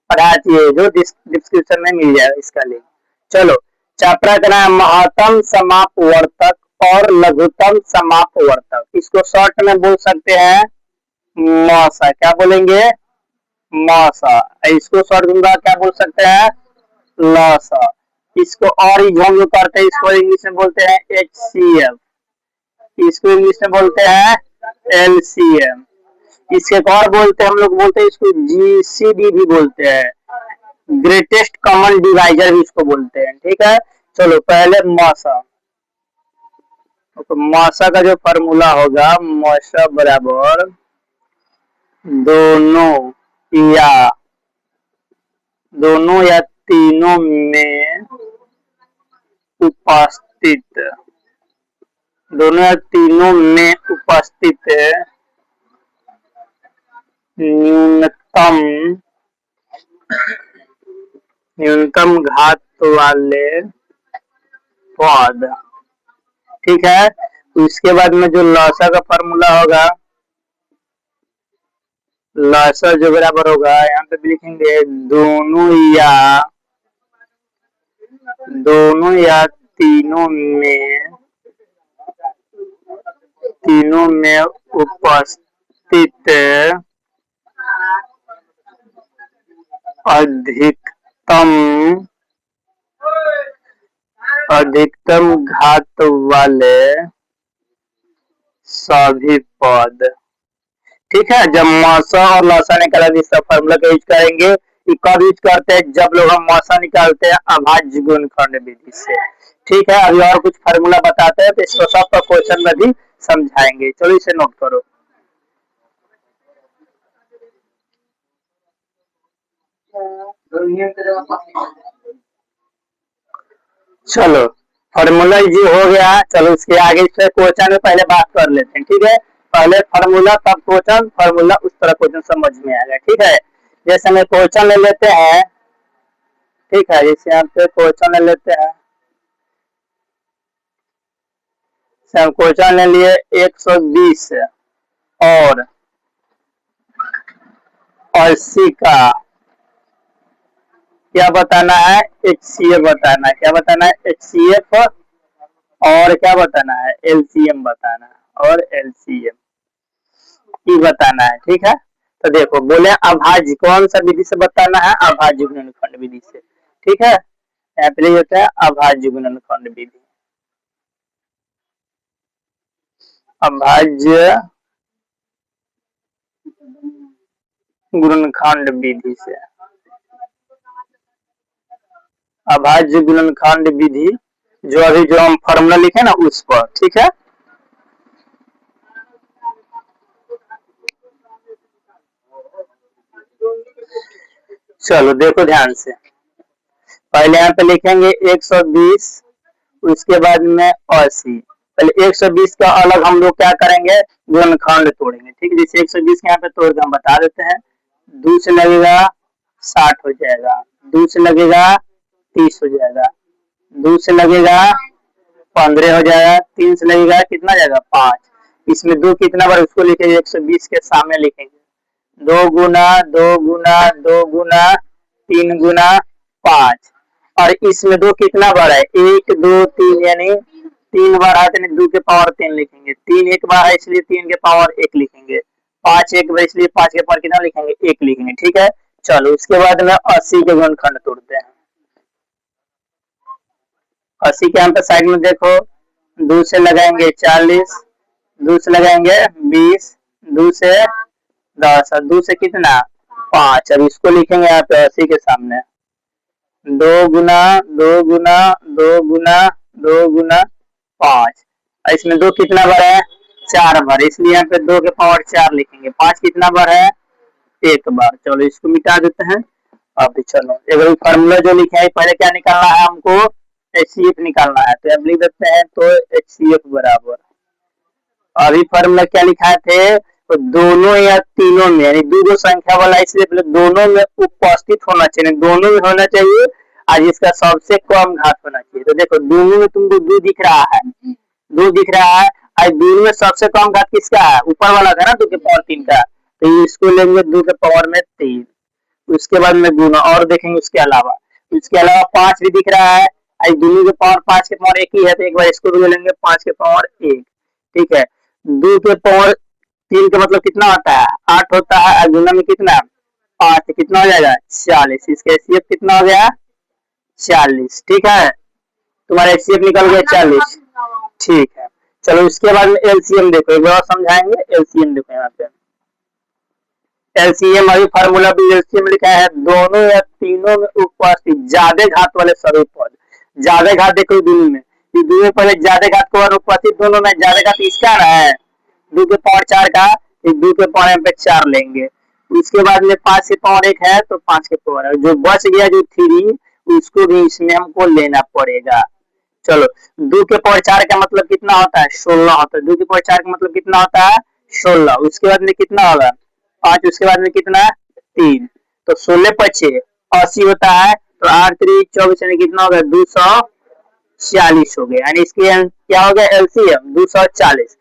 पढ़ाती है, जो डिस्क्रिप्शन में मिल जाएगा इसका लिंक। चलो चैप्टर का नाम महत्तम समापवर्तक और लघुत्तम समापवर्तक। इसको शॉर्ट में बोल सकते हैं मौसा। क्या बोलेंगे? मौसा। इसको शॉर्ट दूंगा क्या बोल सकते हैं? लौसा। इसको और हम लोग करते हैं, इसको इंग्लिश में बोलते हैं HCF, इसको इंग्लिश में बोलते हैं LCM। इसके और बोलते हैं हम लोग बोलते हैं इसको GCD भी बोलते हैं, ग्रेटेस्ट कॉमन डिवाइजर भी इसको बोलते हैं। ठीक है, चलो पहले मौसा। तो मौसा का जो फॉर्मूला होगा, मौसा बराबर दोनों या तीनों में उपस्थित, दोनों या तीनों में उपस्थित न्यूनतम घात वाले पद। ठीक है, उसके बाद में जो लौसा का फॉर्मूला होगा, लौसा जो बराबर होगा यहाँ पे भी लिखेंगे दोनों या तीनों में उपस्थित अधिकतम घात वाले सभी पद। ठीक है, जब मौसा और लौसा निकालेंगे इसका फॉर्मूला का यूज करेंगे। कब यूज करते हैं? जब लोग हम मौसा निकालते हैं अभाज्य गुणनखंड विधि से। ठीक है, अभी और कुछ फार्मूला बताते हैं तो इसको सबका क्वेश्चन में भी समझाएंगे। चलो इसे नोट करो। चलो फार्मूला जी हो गया। चलो उसके आगे से क्वेश्चन में पहले बात कर लेते हैं। ठीक है, पहले फार्मूला तब क्वेश्चन, फार्मूला उस तरह क्वेश्चन समझ में आएगा। ठीक है, जैसे हमें क्वेश्चन ले लेते हैं। ठीक है, जैसे यहाँ पे क्वेश्चन ले लेते हैं, हम क्वेश्चन ले लिए 120 और 80 का क्या बताना है? HCF बताना है। क्या बताना है? HCF। और क्या बताना है? LCM बताना है और LCM की बताना है। ठीक है, तो देखो बोले अभाज्य कौन सा विधि से बताना है? अभाज्य गुणनखंड विधि से। ठीक है, यहाँ पे होता है अभाज्य गुणनखंड विधि, अभाज्य गुणनखंड विधि से, अभाज्य गुणनखंड विधि जो अभी जो हम फॉर्मूला लिखे ना उस पर। ठीक है, चलो देखो ध्यान से। पहले यहाँ पे लिखेंगे 120, उसके बाद में 80। पहले 120 का अलग हम लोग क्या करेंगे? गुणनखंड तोड़ेंगे। ठीक है, जैसे 120 के यहाँ पे तोड़ के हम बता देते हैं। 2 से लगेगा 60 हो जाएगा, 2 से लगेगा 30 हो जाएगा, 2 से लगेगा 15 हो जाएगा, 3 से लगेगा कितना जाएगा? 5। इसमें 2 कितना बार उसको लिखेंगे? 120 के सामने लिखेंगे 2 गुना 2 गुना 2 गुना 3 गुना 5। और इसमें 2 कितना बार है? 1 2 3, यानी 3 बार है तो 2 के पावर 3 लिखेंगे। 3 एक बार है इसलिए 3 के पावर 1 लिखेंगे। 5 एक बार इसलिए 5 के पावर कितना लिखेंगे? 1 लिखेंगे। ठीक है, चलो उसके बाद में 80 के गुणनखंड तोड़ते हैं। 80 के यहाँ पे साइड में देखो, 2 से लगाएंगे 40, 2 से लगाएंगे 20, 2 से 10 और 2 से कितना? 5। अब इसको लिखेंगे यहाँ पे 80 के सामने 2 गुना 2 गुना 2 गुना 2 गुना 5। और इसमें 2 कितना बार है? 4 बार, इसलिए यहाँ पे 2 के पावर 4 लिखेंगे। 5 कितना बार है? 1 बार। चलो इसको मिटा देते हैं। अभी चलो एक फार्मूला जो लिखा है, पहले क्या निकालना है हमको? HCF निकालना है, तो अब लिख देते हैं। तो HCF बराबर, अभी फार्मूला क्या लिखा थे? तो दोनों या तीनों में, यानी दो संख्या वाला, इसलिए दोनों में उपस्थित होना चाहिए, दोनों में होना चाहिए और इसका सबसे कम घात होना चाहिए। तो देखो दोनों में तुमको 2 दिख रहा है, 2 दिख रहा है, और दोनों में सबसे कम घात किसका है? ऊपर वाला था ना 2 के पावर 3 का, तो इसको लेंगे 2 के पावर में 3। उसके बाद में गुना और देखेंगे। उसके अलावा 5 भी दिख रहा है, दोनों के पावर 5 के पावर एक ही है, तो एक बार इसको भी ले लेंगे 5 के पावर 1। ठीक है, 2 के पावर 3 का मतलब कितना होता है 8 होता है, और गुना में कितना 5, कितना हो जाएगा 40। इसका एचसीएफ कितना हो गया 40। ठीक है, तुम्हारा एचसीएफ निकल गया 40। ठीक है, चलो इसके बाद में एलसीएम देखो, एक बार समझाएंगे। एलसीएम देखो, यहाँ पे एलसीएम अभी फार्मूला भी एलसीएम लिखा है, दोनों या तीनों में उपस्थित ज्यादा घात वाले सभी पद। ज्यादा घात देखो दोनों में, दोनों पहले ज्यादा घात को अनुपस्थित, दोनों में ज्यादा घात इसका ना है 2 के पावर 4 का, 2 के पावर यहाँ पे 4 लेंगे। उसके बाद में 5 के पावर 1 है, तो 5 के पावर जो बच गया जो 3, उसको भी इसमें हमको लेना पड़ेगा। चलो 2 के पावर 4 का मतलब कितना होता है 16 होता है, 2 के पावर 4 का मतलब कितना होता है 16। उसके बाद में कितना होगा 5, उसके बाद में कितना 3, तो 16 × 6 80 होता है, तो 8 3 24 में कितना होगा 240 हो गया, यानी इसके क्या हो गया एलसीएम 240।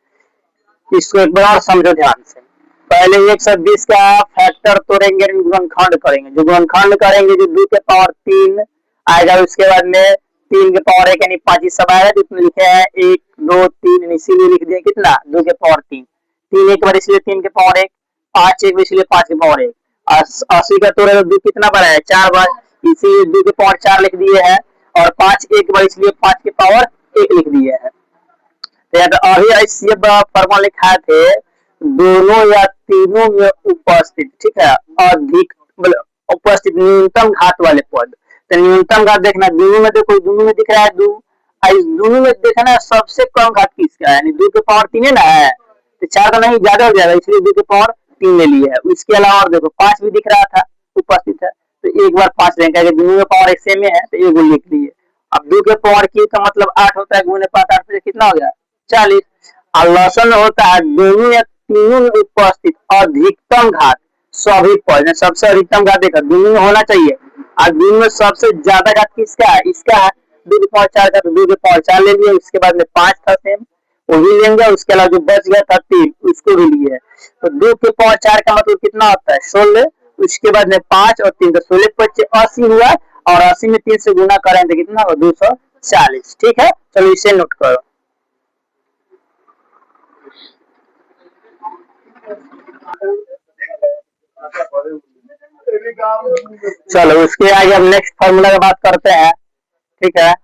इसको एक बार और समझो ध्यान से। पहले 120 का फैक्टर तोड़ेंगे, गुणनखंड करेंगे। जो गुणनखंड करेंगे जो 2 के पावर 3 आएगा, उसके बाद में 3 के पावर 1 यानी 5 सब आएगा, जितने लिखे हैं 1 2 3, इसीलिए लिख दिया कितना 2 के पावर 3, 3 एक बार इसलिए 3 के पावर 1, 5 एक बार इसलिए 5 के पावर 1, 80 का तोड़े तो 2 कितना बार है 4 बार, इसीलिए 2 के पावर 4 लिख दिए हैं, और 5 एक बार इसलिए 5 के पावर 1 लिख दिए हैं। तो अभी एचसीएफ फॉर्मूला लिखा थे दोनों या तीनों में उपस्थित, ठीक है, अधिक उपस्थित न्यूनतम घात वाले पद। तो न्यूनतम घात देखना, दोनों में देखो, दोनों में दिख रहा है 2, दोनों में देखना सबसे कम घात किसका है, यानी 2 के पावर 3 है ना है, तो 4 का नहीं ज्यादा हो जाएगा, इसलिए 2 के पावर 3 ले लिया है। उसके अलावा और देखो 5 भी दिख रहा था उपस्थित है, तो एक बार 5 लेंगे, अगर दोनों में पावर एक सेम है तो एक लिख लिए। अब 2 के पावर की का मतलब 8 होता है, गुने 5 8 से कितना हो गया 40। और लसन होता है दोनों या तीनों में उपस्थित अधिकतम घात सभी पद, सबसे अधिकतम घात देखा दोनों में होना चाहिए, और दोनों में सबसे ज्यादा घात किसका है, इसका है 2 के पावर 4 का, तो 2 के पावर 4 ले लिए। उसके बाद में 5 था सेम, वो भी लेंगे। उसके अलावा जो बच गया था 3, उसको भी लिए। तो 2 के पावर 4 का मतलब कितना होता है 16, उसके बाद में 5 और 3, तो 16 × 5 80 हुआ, और 80 में 3 से गुना करें तो कितना होगा 240। ठीक है, चलो इसे नोट करो। चलो उसके आगे हम नेक्स्ट फॉर्मूला की बात करते हैं। ठीक है,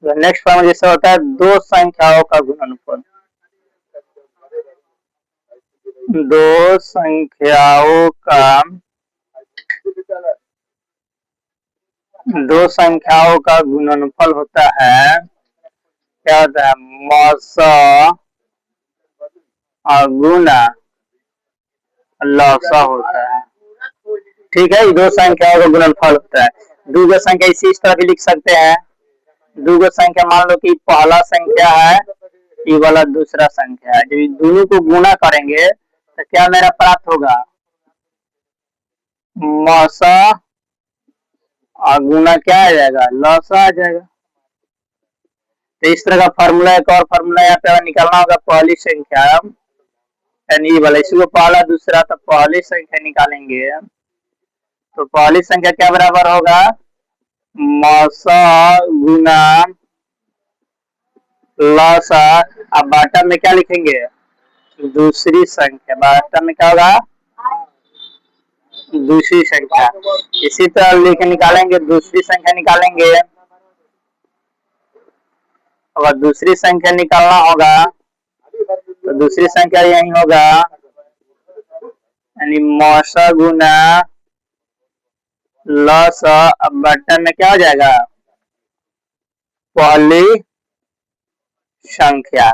नेक्स्ट फॉर्मूला जैसे होता है दो संख्याओं का गुणनफल। दो संख्याओं का गुणनफल होता है, क्या होता है मौसा और गुना लौसा होता है। ठीक है, दो संख्याओं का गुणनफल होता है। दो संख्या इस तरह भी लिख सकते हैं, दो संख्या मान लो कि पहला संख्या है, ये वाला दूसरा संख्या है, जब दोनों को गुना करेंगे तो क्या मेरा प्राप्त होगा मौसा और गुना क्या आ जाएगा लौसा आ जाएगा। तो इस तरह का फार्मूला, एक और फार्मूला यहाँ पे निकालना होगा। पहली संख्या यानी ये वाला, इसको पहला दूसरा, तो पहली संख्या निकालेंगे तो पहली संख्या क्या बराबर होगा मौसा गुना लौसा। अब बाटा में क्या लिखेंगे दूसरी संख्या, बाटा में क्या होगा दूसरी संख्या। इसी तरह लिख निकालेंगे, दूसरी संख्या निकालेंगे। अगर दूसरी संख्या निकालना होगा तो दूसरी संख्या यही होगा, यानी मौसा गुना लौसा। अब बटन में क्या हो जाएगा पहली संख्या।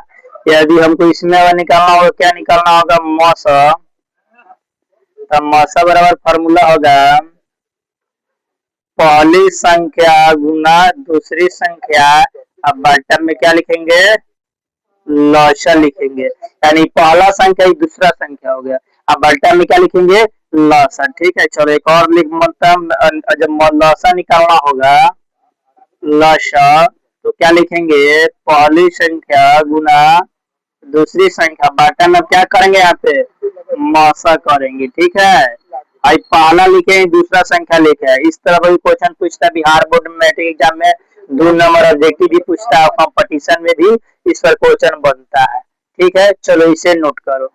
यदि हमको इसमें निकालना होगा, क्या निकालना होगा मौसा, तो मौसा बराबर फार्मूला होगा पहली संख्या गुना दूसरी संख्या। अब बटन में क्या लिखेंगे लौसा लिखेंगे, यानी पहला संख्या दूसरा संख्या हो गया। अब बटन में क्या लिखेंगे लौसा। ठीक है, चलो एक और लिख, मतलब जब लौसा निकालना होगा लौसा तो क्या लिखेंगे पहली संख्या गुना दूसरी संख्या। बटन में क्या करेंगे यहाँ पे मौसा करेंगे, ठीक है। भाई पहला लिखे दूसरा संख्या लिखे है, इस तरह भी क्वेश्चन पूछता है बिहार बोर्ड में मैट्रिक एग्जाम में, 2 नंबर ऑब्जेक्टिव भी पूछता है, कंपटीशन में भी इस पर क्वेश्चन बनता है, ठीक है। चलो इसे नोट करो।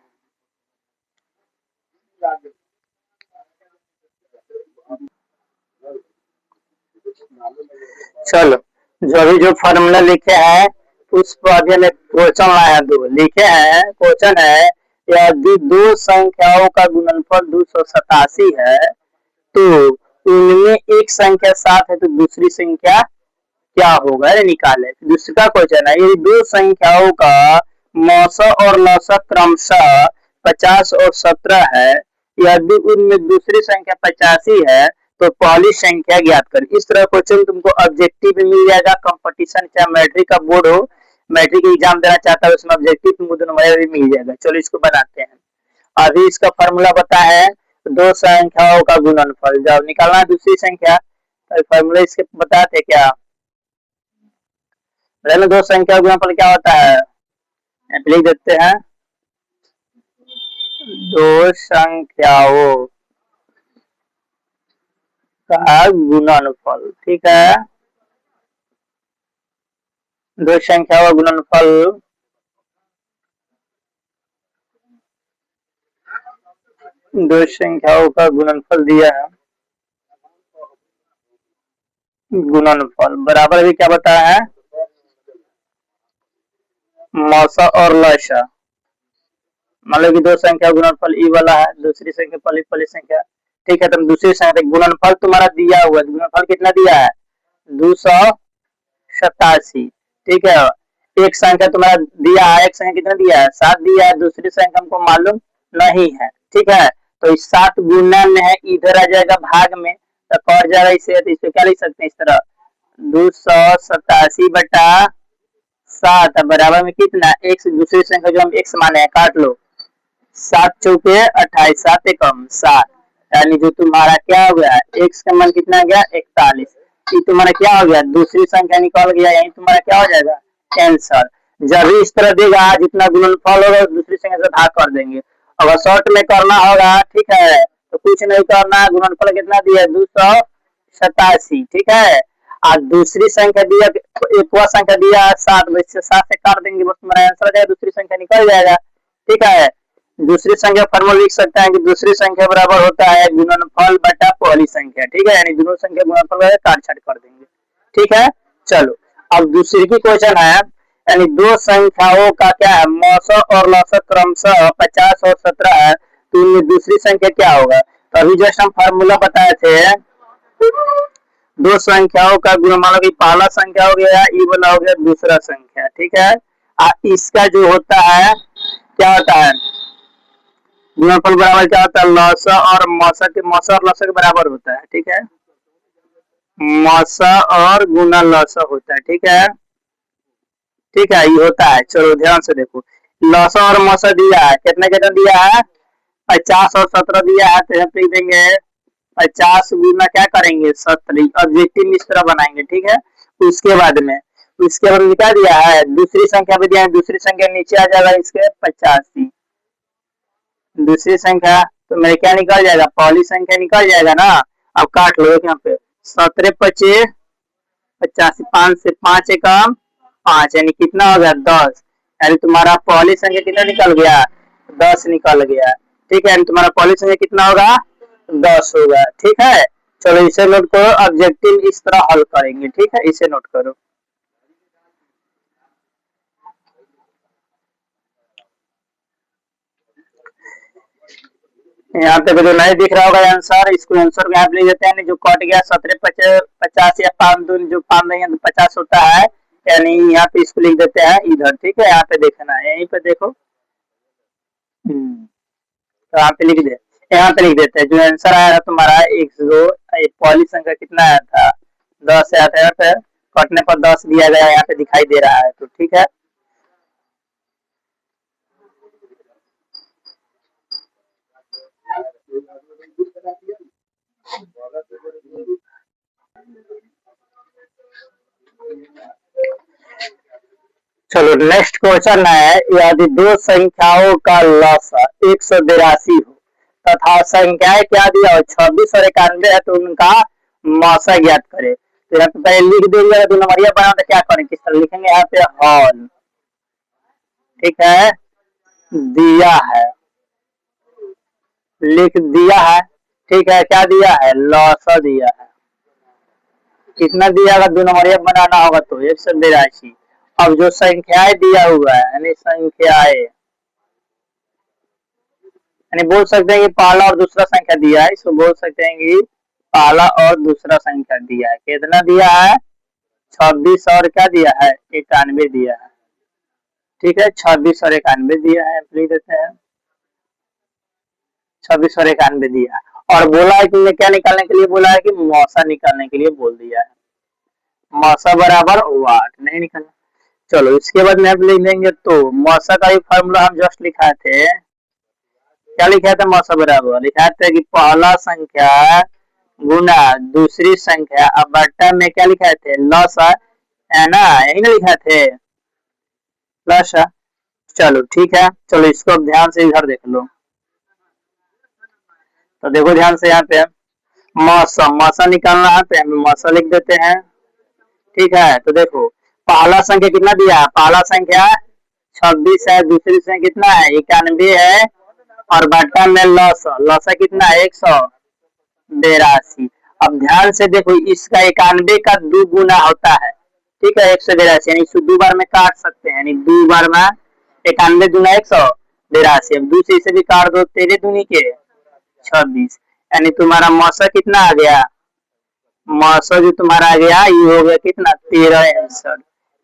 चलो जो भी जो फॉर्मूला लिखे हैं उस पर में क्वेश्चन लाया है, 2 लिखे हैं। क्वेश्चन है यदि 2 संख्याओं का गुणनफल 287 है तो उनमें एक संख्या 7 है तो दूसरी संख्या क्या होगा, निकाले। दूसरा क्वेश्चन है यदि 2 संख्याओं का मौसा और लौसा क्रमशः 50 और 17 है, यदि उनमें दूसरी संख्या 85 है तो पहली संख्या ज्ञात कर। इस तरह क्वेश्चन तुमको ऑब्जेक्टिव भी मिल जाएगा, कंपटीशन चाहे मैट्रिक का बोर्ड हो, मैट्रिक एग्जाम देना चाहता है उसमें ऑब्जेक्टिव तुमको 2 नंबर भी मिल जाएगा। चलो इसको बनाते हैं। अभी इसका फॉर्मूला पता है, 2 संख्याओं का गुणनफल जब निकालना है दूसरी संख्या, तो फॉर्मूला इसके बताते क्या, 2 संख्या का गुणनफल क्या होता है, लिख देते हैं 2 संख्याओं का गुणनफल, ठीक है। 2 संख्याओं का गुणनफल 2 संख्याओं का गुणनफल दिया है, गुणनफल बराबर भी क्या बताया है, मौसा और लौसा। मान लो कि 2 संख्या गुणनफल ई वाला है, दूसरी संख्या पहली संख्या, ठीक है। तो दूसरी संख्या गुणनफल तुम्हारा दिया हुआ है, गुणनफल कितना दिया है 287, ठीक है। एक संख्या तुम्हारा दिया है, एक संख्या कितना दिया है 7 दिया है, दूसरी संख्या हमको मालूम नहीं है, ठीक है। तो इस 7 गुणन है इधर आ जाएगा भाग में, तो कट जाएगा इसे, तो इसे क्या लिख सकते हैं इस तरह 287 बटा 7 बराबर में कितना, एक से दूसरी संख्या जो हम x माने हैं काट लो, 7 चौके 28, 7 एकम 7, यानी जो तुम्हारा क्या हो गया x का मान कितना गया 41, ये तुम्हारा क्या हो गया दूसरी संख्या निकल गया, यही तुम्हारा क्या हो जाएगा आंसर। जब भी इस तरह देगा जितना गुणनफल होगा दूसरी संख्या से भाग कर देंगे। अगर शॉर्ट में करना होगा, ठीक है, तो कुछ नहीं करना, गुणनफल कितना दिया 287, ठीक है। और दूसरी संख्या दिया, एक संख्या दिया 7, 7 से काट देंगे, बस तुम्हारा आंसर आ जाएगा, दूसरी संख्या निकल जाएगा, ठीक है। दूसरी संख्या फॉर्मूला लिख सकते हैं कि दूसरी संख्या बराबर होता है गुणनफल बटा पहली संख्या, ठीक है, यानी दोनों संख्या गुणनफल काट छाट कर देंगे, ठीक है। चलो अब दूसरी की क्वेश्चन है, यानी 2 संख्याओं का क्या है मौसा और लौसा क्रमशः 50 और 17 है, तो इनमें दूसरी संख्या क्या होगा। तो अभी जस्ट हम फॉर्मूला बताए थे, 2 संख्याओं का गुण, मान लो कि पहला संख्या हो गया ई वाला हो गया दूसरा संख्या, ठीक है। इसका जो होता है क्या होता है गुणनफल बराबर क्या होता है लौसा और मौसा के, मौसा और लौसा के बराबर होता है, ठीक है। मौसा और गुना लौसा होता है, ठीक है, ठीक है, ये होता है। चलो ध्यान से देखो, लौसा और मौसा दिया है, कितना कितना दिया है 50 और 17 दिया है, तो हम लिख देंगे 50 गुना क्या करेंगे 17, ऑब्जेक्टिव इस तरह बनाएंगे, ठीक है। उसके बाद में क्या दिया है दूसरी संख्या भी दिया है, दूसरी संख्या नीचे आ जाएगा इसके 85, दूसरी संख्या तो मेरे क्या निकल जाएगा पहली संख्या निकल जाएगा ना। अब काट लो यहाँ पे 17 25 85, 5 से 5 एकम 5, यानी कितना हो गया 10, यानी तुम्हारा पहली संख्या कितना निकल गया 10 निकल गया, ठीक है। यानी तुम्हारा पहली संख्या कितना होगा 10 होगा, ठीक है। चलो इसे नोट करो, ऑब्जेक्टिव इस तरह हल करेंगे, ठीक है, इसे नोट करो। यहाँ पे जो नहीं दिख रहा होगा आंसर, इसको आंसर में आप ले लेते हैं, जो कट गया 17 50 या 5 दून जो 5 नहीं है तो 50 होता है, यानी यहाँ पे इसको लिख देते हैं इधर, ठीक है। यहाँ पे देखना है, यहीं पे देखो, तो यहाँ पे लिख दे, यहाँ पे लिख देते हैं जो आंसर आया था तुम्हारा 102, पहली संख्या कितना आया था 10 आया था, यहाँ पे कटने पर 10 दिया गया, यहाँ पे दिखाई दे रहा है, तो ठीक है। चलो चलो नेक्स्ट क्वेश्चन है, यदि दो संख्याओं का लसा 182 हो तथा संख्याएं क्या दिया हो 26 और 91 है तो उनका मौसा ज्ञात करे। तो यहाँ पे पहले लिख देंगे, दो नंबरिया बना तो क्या करें, किस तरह लिखेंगे, यहाँ पे हॉल, ठीक है, दिया है, लिख दिया है, ठीक है, क्या दिया है, लौसा दिया है, कितना दिया होगा, दो नंबरिया बनाना होगा तो 182। अब जो संख्याएं दिया हुआ है यानी संख्याएं, यानी बोल सकते हैं कि पहला और दूसरा संख्या दिया है, इसको बोल सकते हैं कि पहला और दूसरा संख्या दिया है, कितना दिया है 26 और क्या दिया है 91 दिया है, ठीक है, 26 और 91 दिया है, लिख देते हैं 26 और 91 दिया है। और बोला है कि क्या निकालने के लिए बोला है कि मौसा निकालने के लिए बोल दिया है, मौसा बराबर वाट नहीं निकालना। चलो इसके बाद में लिख देंगे, तो मौसा का भी फॉर्मूला हम जस्ट लिखाए थे, क्या लिखा था, मौसा बराबर लिखा था कि पहला संख्या गुना दूसरी संख्या, अब बट्टा में क्या लिखा थे लसा, है ना, यही ना लिखा थे लसा। चलो ठीक है, चलो इसको अब ध्यान से इधर देख लो, तो देखो ध्यान से, यहाँ पे मौसा, मौसा निकालना है तो हम मौसा लिख देते हैं, ठीक है। तो देखो पहला संख्या कितना दिया है, पहला संख्या 26 है, दूसरी संख्या कितना है 91 है, और बट्टा में लसा, लसा कितना है 182। अब ध्यान से देखो, इसका 91 का 2 गुना होता है, ठीक है, 182, यानी इसको 2 बार में काट सकते हैं, यानी 2 बार में 91 दूना 182, अब दूसरे से भी काट दो, 13 दूनी के 26, यानी तुम्हारा मौसा कितना आ गया, मौसा जो तुम्हारा आ गया ये हो गया कितना 13 आंसर,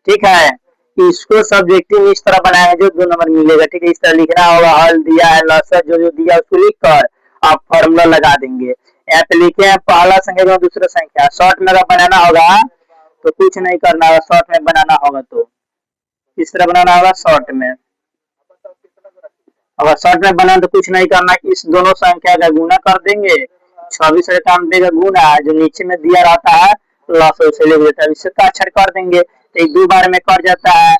ठीक है। इसको सब्जेक्टिव इस तरह बनाया जो 2 नंबर मिलेगा, ठीक है, इस तरह लिखना होगा, हल दिया है लसा जो जो दिया उसको लिख कर आप फॉर्मूला लगा देंगे। यहाँ पे लिखे हैं पहला संख्या और दूसरा संख्या, शॉर्ट में अगर बनाना होगा तो कुछ नहीं करना होगा, शॉर्ट में बनाना होगा तो इस तरह बनाना होगा शॉर्ट में, अगर शॉर्ट में बना तो कुछ नहीं करना, इस दोनों संख्या का गुना कर देंगे, 26 और 91 का गुना जो नीचे में दिया रहता है लसा उसे लिख देता है, इससे का अक्षर कर देंगे तो 2 बार में कर जाता है,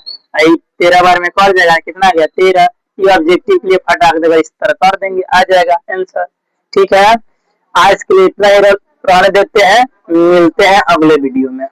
13 बार में कर जाएगा, कितना गया 13, ये ऑब्जेक्टिव के लिए फटाक देगा, इस तरह कर देंगे आ जाएगा आंसर, ठीक है। आज के लिए इतना ही रहने देते हैं, मिलते हैं अगले वीडियो में।